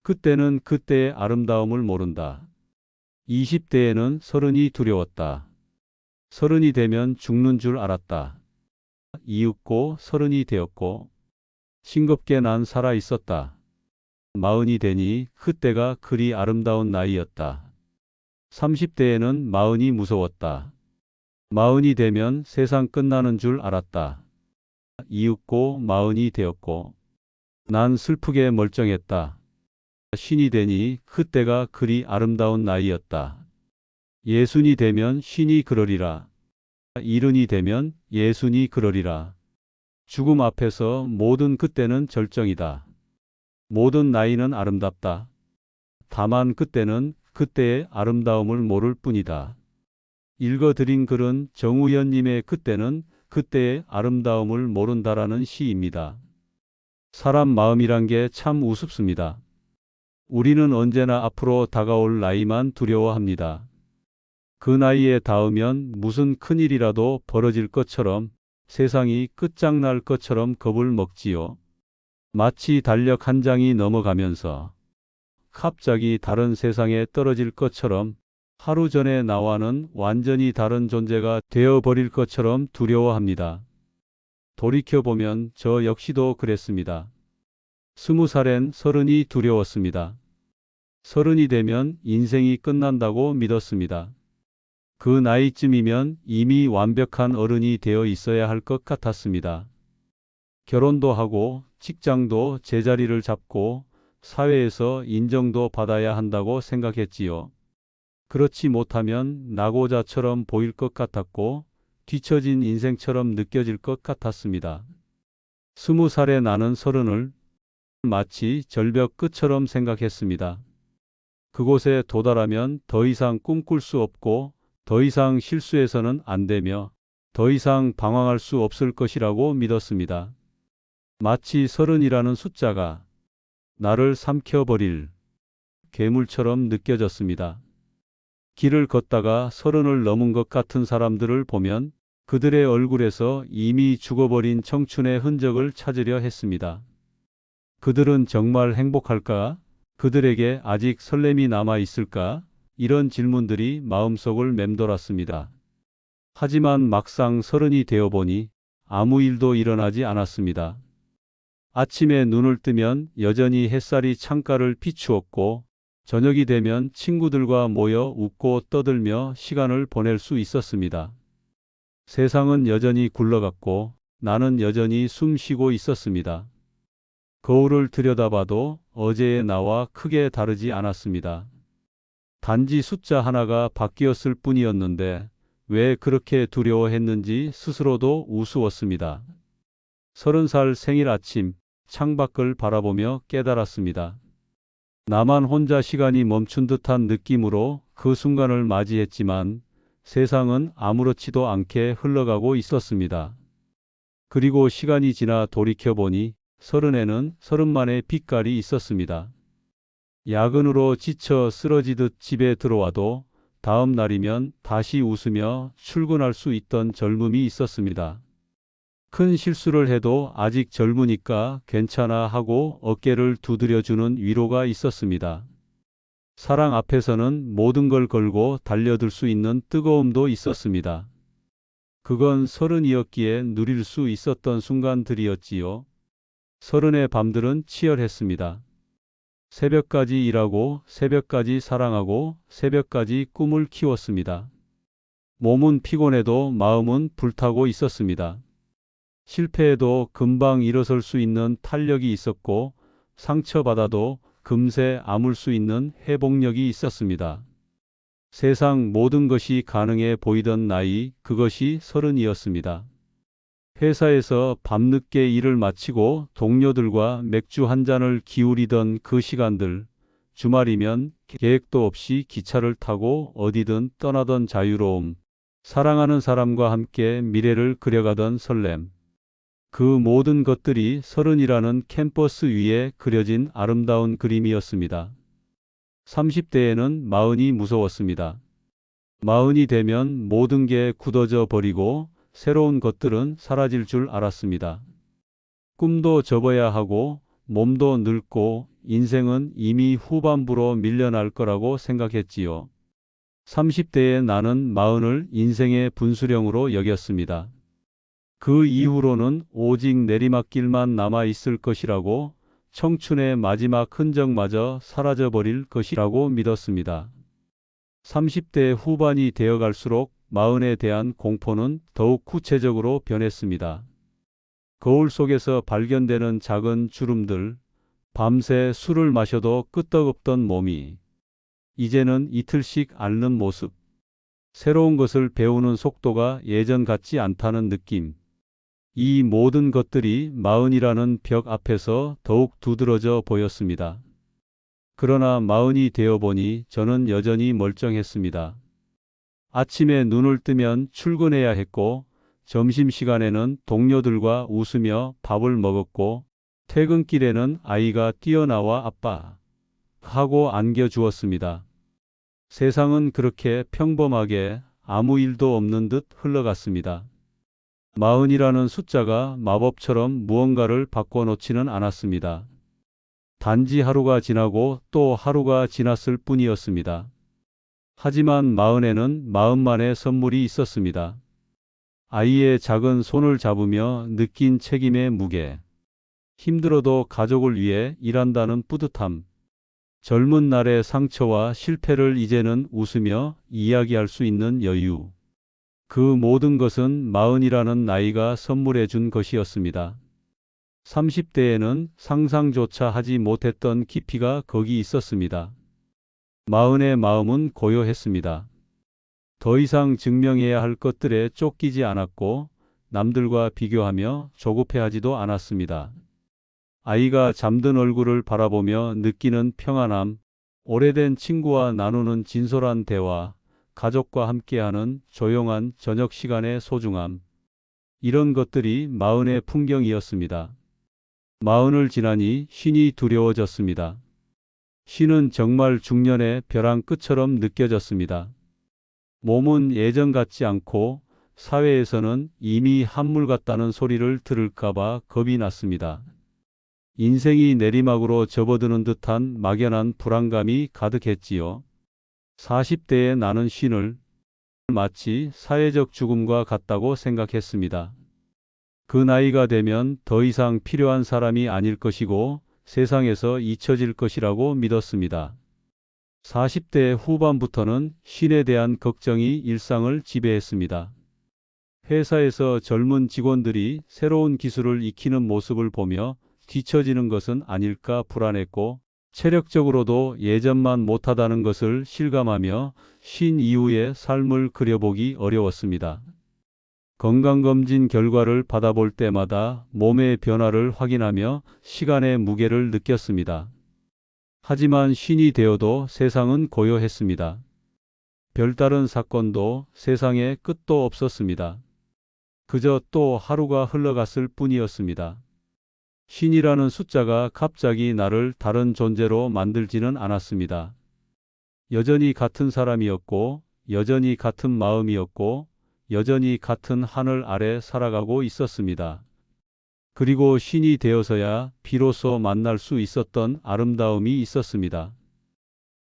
그때는 그때의 아름다움을 모른다. 20대에는 서른이 두려웠다. 서른이 되면 죽는 줄 알았다. 이윽고 서른이 되었고 싱겁게 난 살아 있었다. 마흔이 되니 그때가 그리 아름다운 나이였다. 30대에는 마흔이 무서웠다. 마흔이 되면 세상 끝나는 줄 알았다. 이윽고 마흔이 되었고 난 슬프게 멀쩡했다. 쉰이 되니 그때가 그리 아름다운 나이였다. 예순이 되면 쉰이 그러리라. 일흔이 되면 예순이 그러리라. 죽음 앞에서 모든 그때는 절정이다. 모든 나이는 아름답다. 다만 그때는 그때의 아름다움을 모를 뿐이다. 읽어드린 글은 정우현님의 그때는 그때의 아름다움을 모른다라는 시입니다. 사람 마음이란 게 참 우습습니다. 우리는 언제나 앞으로 다가올 나이만 두려워합니다. 그 나이에 닿으면 무슨 큰일이라도 벌어질 것처럼 세상이 끝장날 것처럼 겁을 먹지요. 마치 달력 한 장이 넘어가면서 갑자기 다른 세상에 떨어질 것처럼 하루 전에 나와는 완전히 다른 존재가 되어버릴 것처럼 두려워합니다. 돌이켜보면 저 역시도 그랬습니다. 20살엔 서른이 두려웠습니다. 서른이 되면 인생이 끝난다고 믿었습니다. 그 나이쯤이면 이미 완벽한 어른이 되어 있어야 할 것 같았습니다. 결혼도 하고 직장도 제자리를 잡고 사회에서 인정도 받아야 한다고 생각했지요. 그렇지 못하면 낙오자처럼 보일 것 같았고 뒤처진 인생처럼 느껴질 것 같았습니다. 20살에 나는 서른을 마치 절벽 끝처럼 생각했습니다. 그곳에 도달하면 더 이상 꿈꿀 수 없고 더 이상 실수해서는 안 되며 더 이상 방황할 수 없을 것이라고 믿었습니다. 마치 서른이라는 숫자가 나를 삼켜버릴 괴물처럼 느껴졌습니다. 길을 걷다가 서른을 넘은 것 같은 사람들을 보면 그들의 얼굴에서 이미 죽어버린 청춘의 흔적을 찾으려 했습니다. 그들은 정말 행복할까? 그들에게 아직 설렘이 남아 있을까? 이런 질문들이 마음속을 맴돌았습니다. 하지만 막상 서른이 되어보니 아무 일도 일어나지 않았습니다. 아침에 눈을 뜨면 여전히 햇살이 창가를 비추었고 저녁이 되면 친구들과 모여 웃고 떠들며 시간을 보낼 수 있었습니다. 세상은 여전히 굴러갔고 나는 여전히 숨 쉬고 있었습니다. 거울을 들여다봐도 어제의 나와 크게 다르지 않았습니다. 단지 숫자 하나가 바뀌었을 뿐이었는데 왜 그렇게 두려워했는지 스스로도 우스웠습니다. 30살 생일 아침 창밖을 바라보며 깨달았습니다. 나만 혼자 시간이 멈춘 듯한 느낌으로 그 순간을 맞이했지만 세상은 아무렇지도 않게 흘러가고 있었습니다. 그리고 시간이 지나 돌이켜보니 서른에는 서른만의 빛깔이 있었습니다. 야근으로 지쳐 쓰러지듯 집에 들어와도 다음 날이면 다시 웃으며 출근할 수 있던 젊음이 있었습니다. 큰 실수를 해도 아직 젊으니까 괜찮아 하고 어깨를 두드려주는 위로가 있었습니다. 사랑 앞에서는 모든 걸 걸고 달려들 수 있는 뜨거움도 있었습니다. 그건 서른이었기에 누릴 수 있었던 순간들이었지요. 서른의 밤들은 치열했습니다. 새벽까지 일하고 새벽까지 사랑하고 새벽까지 꿈을 키웠습니다. 몸은 피곤해도 마음은 불타고 있었습니다. 실패해도 금방 일어설 수 있는 탄력이 있었고 상처받아도 금세 아물 수 있는 회복력이 있었습니다. 세상 모든 것이 가능해 보이던 나이, 그것이 서른이었습니다. 회사에서 밤늦게 일을 마치고 동료들과 맥주 한 잔을 기울이던 그 시간들, 주말이면 계획도 없이 기차를 타고 어디든 떠나던 자유로움, 사랑하는 사람과 함께 미래를 그려가던 설렘, 그 모든 것들이 서른이라는 캔버스 위에 그려진 아름다운 그림이었습니다. 30대에는 마흔이 무서웠습니다. 마흔이 되면 모든 게 굳어져 버리고 새로운 것들은 사라질 줄 알았습니다. 꿈도 접어야 하고 몸도 늙고 인생은 이미 후반부로 밀려날 거라고 생각했지요. 30대의 나는 마흔을 인생의 분수령으로 여겼습니다. 그 이후로는 오직 내리막길만 남아 있을 것이라고, 청춘의 마지막 흔적마저 사라져버릴 것이라고 믿었습니다. 30대 후반이 되어갈수록 마흔에 대한 공포는 더욱 구체적으로 변했습니다. 거울 속에서 발견되는 작은 주름들, 밤새 술을 마셔도 끄떡없던 몸이 이제는 이틀씩 앓는 모습, 새로운 것을 배우는 속도가 예전 같지 않다는 느낌. 이 모든 것들이 마흔이라는 벽 앞에서 더욱 두드러져 보였습니다. 그러나 마흔이 되어보니 저는 여전히 멀쩡했습니다. 아침에 눈을 뜨면 출근해야 했고, 점심시간에는 동료들과 웃으며 밥을 먹었고, 퇴근길에는 아이가 뛰어나와 아빠 하고 안겨주었습니다. 세상은 그렇게 평범하게 아무 일도 없는 듯 흘러갔습니다. 마흔이라는 숫자가 마법처럼 무언가를 바꿔놓지는 않았습니다. 단지 하루가 지나고 또 하루가 지났을 뿐이었습니다. 하지만 마흔에는 마흔만의 선물이 있었습니다. 아이의 작은 손을 잡으며 느낀 책임의 무게, 힘들어도 가족을 위해 일한다는 뿌듯함, 젊은 날의 상처와 실패를 이제는 웃으며 이야기할 수 있는 여유. 그 모든 것은 마흔이라는 나이가 선물해 준 것이었습니다. 30대에는 상상조차 하지 못했던 깊이가 거기 있었습니다. 마흔의 마음은 고요했습니다. 더 이상 증명해야 할 것들에 쫓기지 않았고, 남들과 비교하며 조급해하지도 않았습니다. 아이가 잠든 얼굴을 바라보며 느끼는 평안함, 오래된 친구와 나누는 진솔한 대화, 가족과 함께하는 조용한 저녁 시간의 소중함, 이런 것들이 마흔의 풍경이었습니다. 마흔을 지나니 쉰이 두려워졌습니다. 쉰은 정말 중년의 벼랑 끝처럼 느껴졌습니다. 몸은 예전 같지 않고, 사회에서는 이미 한물 같다는 소리를 들을까봐 겁이 났습니다. 인생이 내리막으로 접어드는 듯한 막연한 불안감이 가득했지요. 40대의 나는 쉰을 마치 사회적 죽음과 같다고 생각했습니다. 그 나이가 되면 더 이상 필요한 사람이 아닐 것이고 세상에서 잊혀질 것이라고 믿었습니다. 40대 후반부터는 쉰에 대한 걱정이 일상을 지배했습니다. 회사에서 젊은 직원들이 새로운 기술을 익히는 모습을 보며 뒤처지는 것은 아닐까 불안했고, 체력적으로도 예전만 못하다는 것을 실감하며 쉰 이후의 삶을 그려보기 어려웠습니다. 건강검진 결과를 받아볼 때마다 몸의 변화를 확인하며 시간의 무게를 느꼈습니다. 하지만 쉰이 되어도 세상은 고요했습니다. 별다른 사건도 세상에 끝도 없었습니다. 그저 또 하루가 흘러갔을 뿐이었습니다. 쉰이라는 숫자가 갑자기 나를 다른 존재로 만들지는 않았습니다. 여전히 같은 사람이었고, 여전히 같은 마음이었고, 여전히 같은 하늘 아래 살아가고 있었습니다. 그리고 쉰이 되어서야 비로소 만날 수 있었던 아름다움이 있었습니다.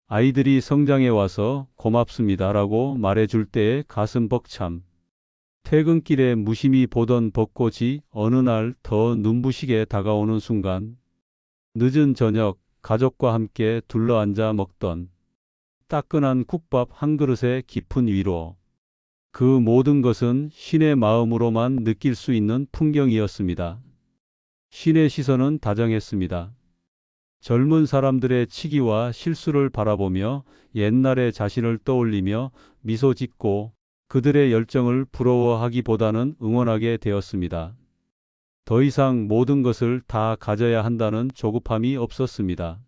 아이들이 성장해 와서 고맙습니다라고 말해줄 때의 가슴 벅참. 퇴근길에 무심히 보던 벚꽃이 어느 날 더 눈부시게 다가오는 순간, 늦은 저녁 가족과 함께 둘러앉아 먹던 따끈한 국밥 한 그릇의 깊은 위로, 그 모든 것은 쉰의 마음으로만 느낄 수 있는 풍경이었습니다. 쉰의 시선은 다정했습니다. 젊은 사람들의 치기와 실수를 바라보며 옛날의 자신을 떠올리며 미소 짓고, 그들의 열정을 부러워하기보다는 응원하게 되었습니다. 더 이상 모든 것을 다 가져야 한다는 조급함이 없었습니다.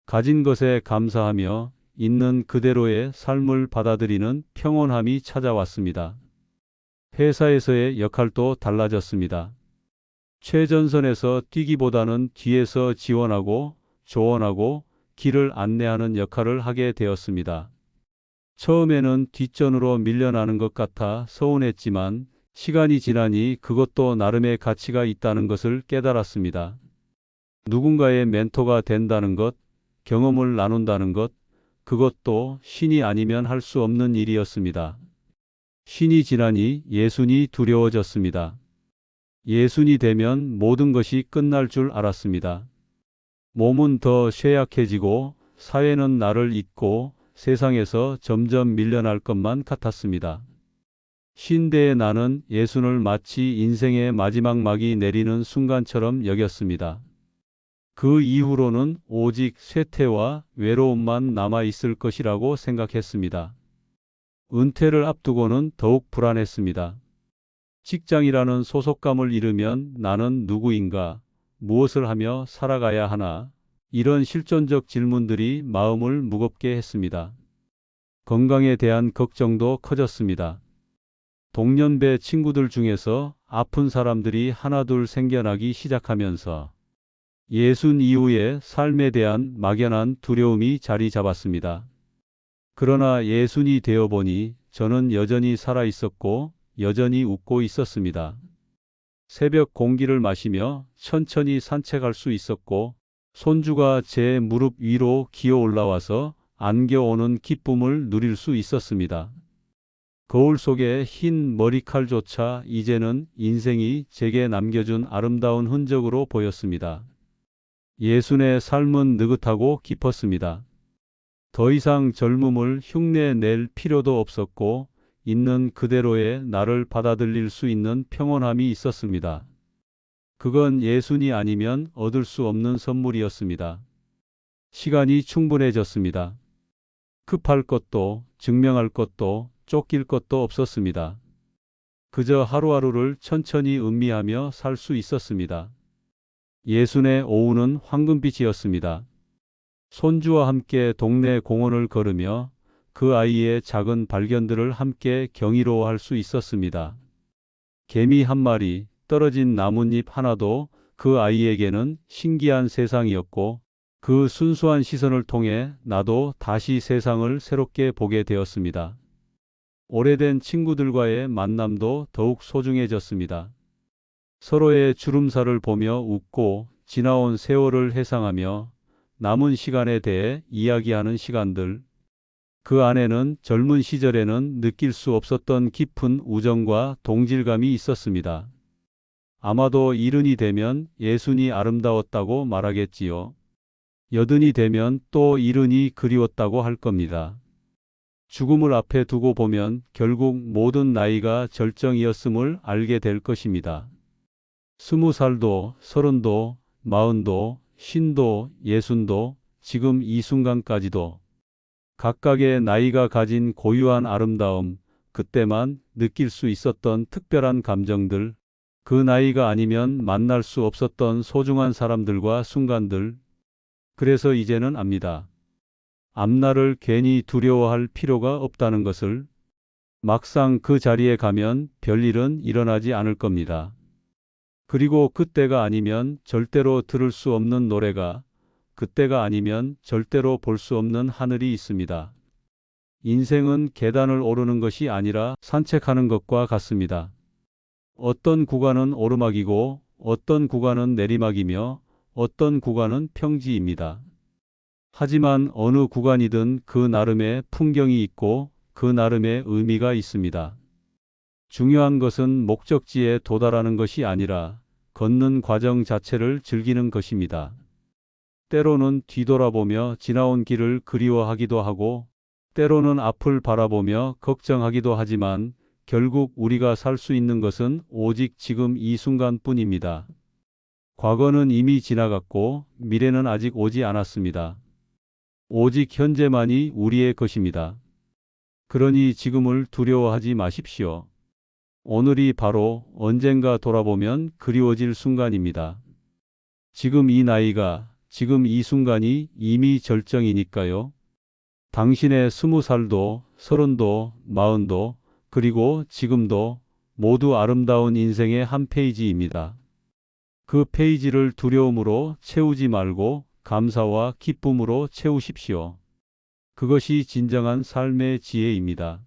가진 것에 감사하며 있는 그대로의 삶을 받아들이는 평온함이 찾아왔습니다. 회사에서의 역할도 달라졌습니다. 최전선에서 뛰기보다는 뒤에서 지원하고 조언하고 길을 안내하는 역할을 하게 되었습니다. 처음에는 뒷전으로 밀려나는 것 같아 서운했지만 시간이 지나니 그것도 나름의 가치가 있다는 것을 깨달았습니다. 누군가의 멘토가 된다는 것, 경험을 나눈다는 것, 그것도 신이 아니면 할 수 없는 일이었습니다. 신이 지나니 예순이 두려워졌습니다. 예순이 되면 모든 것이 끝날 줄 알았습니다. 몸은 더 쇠약해지고 사회는 나를 잊고 세상에서 점점 밀려날 것만 같았습니다. 신대의 나는 예순을 마치 인생의 마지막 막이 내리는 순간처럼 여겼습니다. 그 이후로는 오직 쇠퇴와 외로움만 남아있을 것이라고 생각했습니다. 은퇴를 앞두고는 더욱 불안했습니다. 직장이라는 소속감을 잃으면 나는 누구인가, 무엇을 하며 살아가야 하나, 이런 실존적 질문들이 마음을 무겁게 했습니다. 건강에 대한 걱정도 커졌습니다. 동년배 친구들 중에서 아픈 사람들이 하나둘 생겨나기 시작하면서 예순 이후의 삶에 대한 막연한 두려움이 자리 잡았습니다. 그러나 예순이 되어 보니 저는 여전히 살아 있었고 여전히 웃고 있었습니다. 새벽 공기를 마시며 천천히 산책할 수 있었고 손주가 제 무릎 위로 기어 올라와서 안겨오는 기쁨을 누릴 수 있었습니다. 거울 속의 흰 머리칼조차 이제는 인생이 제게 남겨준 아름다운 흔적으로 보였습니다. 예순의 삶은 느긋하고 깊었습니다. 더 이상 젊음을 흉내 낼 필요도 없었고 있는 그대로의 나를 받아들일 수 있는 평온함이 있었습니다. 그건 예순이 아니면 얻을 수 없는 선물이었습니다. 시간이 충분해졌습니다. 급할 것도 증명할 것도 쫓길 것도 없었습니다. 그저 하루하루를 천천히 음미하며 살 수 있었습니다. 예순의 오후는 황금빛이었습니다. 손주와 함께 동네 공원을 걸으며 그 아이의 작은 발견들을 함께 경이로워할 수 있었습니다. 개미 한 마리, 떨어진 나뭇잎 하나도 그 아이에게는 신기한 세상이었고 그 순수한 시선을 통해 나도 다시 세상을 새롭게 보게 되었습니다. 오래된 친구들과의 만남도 더욱 소중해졌습니다. 서로의 주름살을 보며 웃고 지나온 세월을 회상하며 남은 시간에 대해 이야기하는 시간들. 그 안에는 젊은 시절에는 느낄 수 없었던 깊은 우정과 동질감이 있었습니다. 아마도 이른이 되면 예순이 아름다웠다고 말하겠지요. 여든이 되면 또 이른이 그리웠다고 할 겁니다. 죽음을 앞에 두고 보면 결국 모든 나이가 절정이었음을 알게 될 것입니다. 20살도, 30도, 40도, 50도, 60도, 지금 이 순간까지도 각각의 나이가 가진 고유한 아름다움, 그때만 느낄 수 있었던 특별한 감정들, 그 나이가 아니면 만날 수 없었던 소중한 사람들과 순간들. 그래서 이제는 압니다. 앞날을 괜히 두려워할 필요가 없다는 것을. 막상 그 자리에 가면 별일은 일어나지 않을 겁니다. 그리고 그때가 아니면 절대로 들을 수 없는 노래가, 그때가 아니면 절대로 볼 수 없는 하늘이 있습니다. 인생은 계단을 오르는 것이 아니라 산책하는 것과 같습니다. 어떤 구간은 오르막이고 어떤 구간은 내리막이며 어떤 구간은 평지입니다. 하지만 어느 구간이든 그 나름의 풍경이 있고 그 나름의 의미가 있습니다. 중요한 것은 목적지에 도달하는 것이 아니라 걷는 과정 자체를 즐기는 것입니다. 때로는 뒤돌아보며 지나온 길을 그리워하기도 하고 때로는 앞을 바라보며 걱정하기도 하지만 결국 우리가 살 수 있는 것은 오직 지금 이 순간뿐입니다. 과거는 이미 지나갔고 미래는 아직 오지 않았습니다. 오직 현재만이 우리의 것입니다. 그러니 지금을 두려워하지 마십시오. 오늘이 바로 언젠가 돌아보면 그리워질 순간입니다. 지금 이 나이가, 지금 이 순간이 이미 절정이니까요. 당신의 20살도, 30도, 40도, 그리고 지금도 모두 아름다운 인생의 한 페이지입니다. 그 페이지를 두려움으로 채우지 말고 감사와 기쁨으로 채우십시오. 그것이 진정한 삶의 지혜입니다.